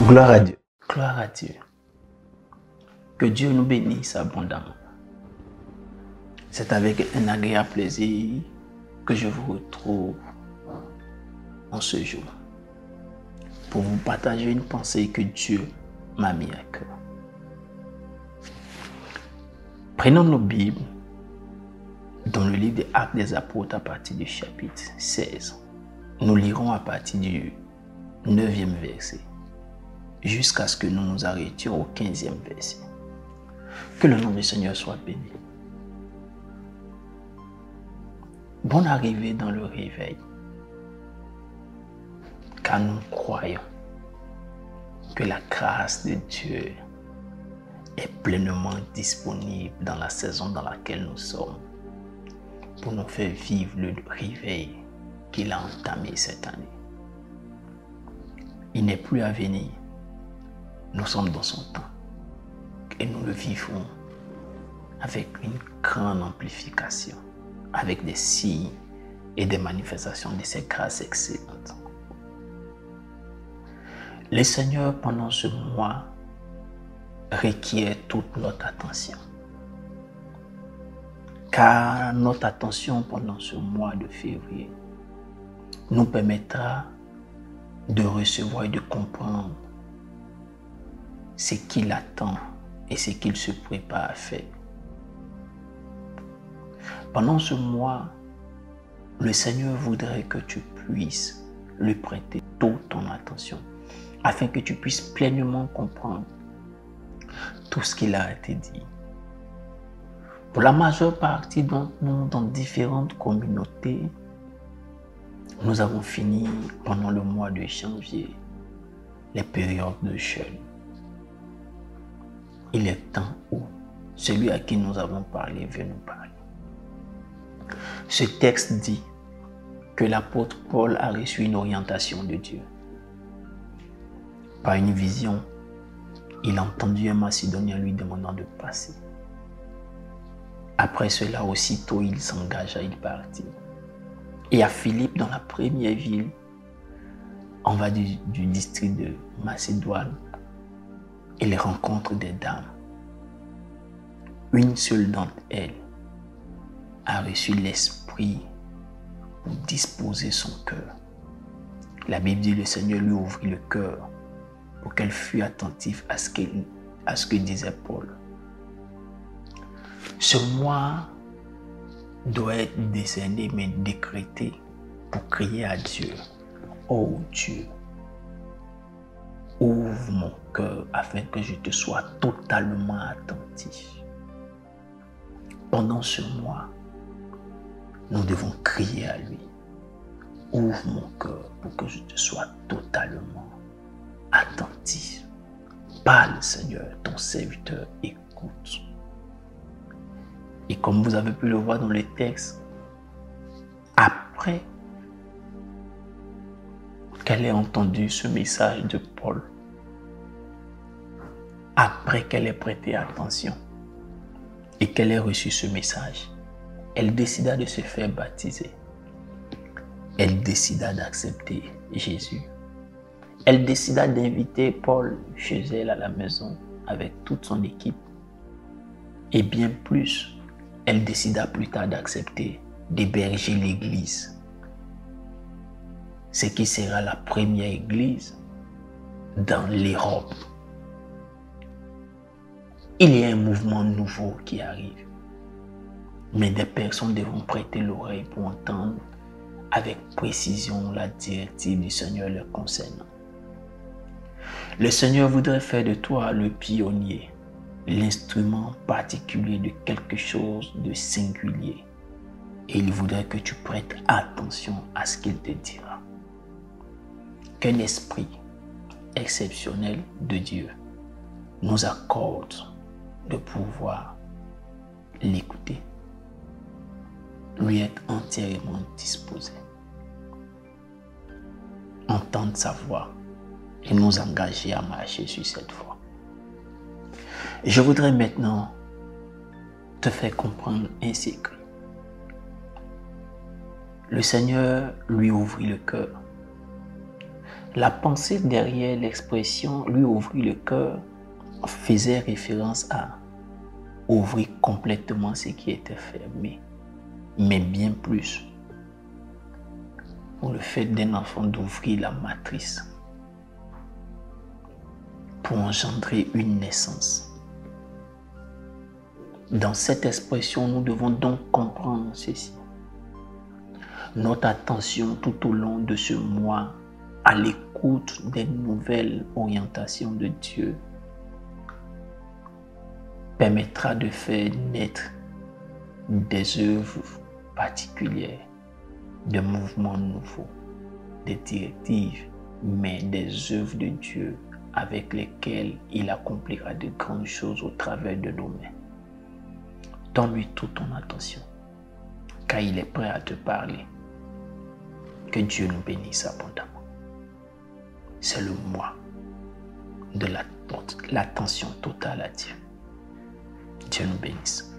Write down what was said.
Gloire à Dieu. Gloire à Dieu. Que Dieu nous bénisse abondamment. C'est avec un agréable plaisir que je vous retrouve en ce jour pour vous partager une pensée que Dieu m'a mis à cœur. Prenons nos Bibles dans le livre des Actes des Apôtres à partir du chapitre 16. Nous lirons à partir du 9e verset jusqu'à ce que nous nous arrêtions au 15e verset. Que le nom du Seigneur soit béni. Bonne arrivée dans le réveil, car nous croyons que la grâce de Dieu est pleinement disponible dans la saison dans laquelle nous sommes pour nous faire vivre le réveil qu'il a entamé cette année. Il n'est plus à venir. Nous sommes dans son temps et nous le vivons avec une grande amplification, avec des signes et des manifestations de ses grâces excellentes. Le Seigneur, pendant ce mois, requiert toute notre attention. Car notre attention pendant ce mois de février nous permettra de recevoir et de comprendre ce qu'il attend et ce qu'il se prépare à faire. Pendant ce mois, le Seigneur voudrait que tu puisses lui prêter toute ton attention afin que tu puisses pleinement comprendre tout ce qu'il a été dit. Pour la majeure partie d'entre nous, dans différentes communautés, nous avons fini pendant le mois de janvier les périodes de jeûne. Il est temps où celui à qui nous avons parlé veut nous parler. Ce texte dit que l'apôtre Paul a reçu une orientation de Dieu. Par une vision, il a entendu un Macédonien lui demandant de passer. Après cela, aussitôt, il s'engagea, il partit. Et à Philippe, dans la première ville, on va du district de Macédoine, il rencontre des dames. Une seule d'entre elles a reçu l'Esprit pour disposer son cœur. La Bible dit que le Seigneur lui ouvrit le cœur pour qu'elle fût attentive à ce que disait Paul. Ce mois doit être décerné mais décrété pour crier à Dieu. Oh Dieu, ouvre mon cœur afin que je te sois totalement attentif. Pendant ce mois, nous devons crier à lui. Ouvre mon cœur pour que je te sois totalement attentif. Parle, Seigneur, ton serviteur écoute. Et comme vous avez pu le voir dans les textes, après qu'elle ait entendu ce message de Paul, après qu'elle ait prêté attention et qu'elle ait reçu ce message, elle décida de se faire baptiser. Elle décida d'accepter Jésus. Elle décida d'inviter Paul chez elle à la maison avec toute son équipe. Et bien plus, elle décida plus tard d'accepter d'héberger l'église. Ce qui sera la première église dans l'Europe. Il y a un mouvement nouveau qui arrive. Mais des personnes devront prêter l'oreille pour entendre avec précision la directive du Seigneur leur concernant. Le Seigneur voudrait faire de toi le pionnier, l'instrument particulier de quelque chose de singulier. Et il voudrait que tu prêtes attention à ce qu'il te dira. Qu'un esprit exceptionnel de Dieu nous accorde de pouvoir l'écouter, lui être entièrement disposé, entendre sa voix et nous engager à marcher sur cette voie. Je voudrais maintenant te faire comprendre un secret. Le Seigneur lui ouvrit le cœur. La pensée derrière l'expression lui ouvrir le cœur faisait référence à ouvrir complètement ce qui était fermé, mais bien plus pour le fait d'un enfant d'ouvrir la matrice pour engendrer une naissance. Dans cette expression, nous devons donc comprendre ceci. Notre attention tout au long de ce mois à l'écoute des nouvelles orientations de Dieu permettra de faire naître des œuvres particulières, des mouvements nouveaux, des directives, mais des œuvres de Dieu avec lesquelles il accomplira de grandes choses au travers de nos mains. Donne-lui toute ton attention, car il est prêt à te parler. Que Dieu nous bénisse abondamment. C'est le mois de l'attention totale à Dieu. Dieu nous bénisse.